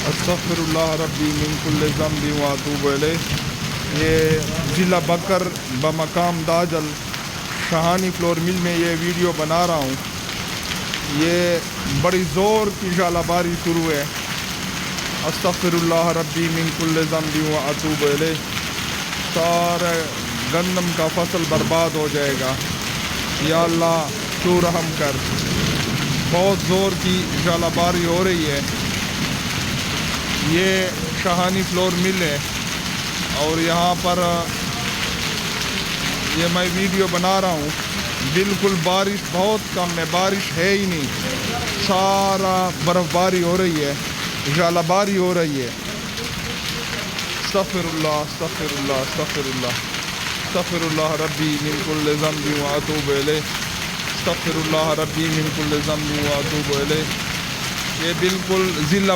استغفر اللہ ربی من کل ذنب واتوب الیہ۔ یہ ضلع بکر بمقام داجل شاہانی فلور مل میں یہ ویڈیو بنا رہا ہوں۔ یہ بڑی زور کی ژالہ باری شروع ہے۔ استغفر اللہ ربی من کل ذنب واتوب الیہ۔ سارا گندم کا فصل برباد ہو جائے گا، یا اللہ تو رحم کر۔ بہت زور کی ژالہ باری ہو رہی ہے۔ یہ شاہانی فلور مل ہے اور یہاں پر یہ میں ویڈیو بنا رہا ہوں۔ بالکل بارش بہت کم ہے، بارش ہے ہی نہیں، سارا برف باری ہو رہی ہے، ژالہ باری ہو رہی ہے۔ استغفر اللہ استغفر اللہ استغفر اللہ استغفر اللہ ربی من کل ذنب واتوب الیہ۔ استغفر اللہ ربی من کل ذنب واتوب الیہ۔ یہ بالکل ضلع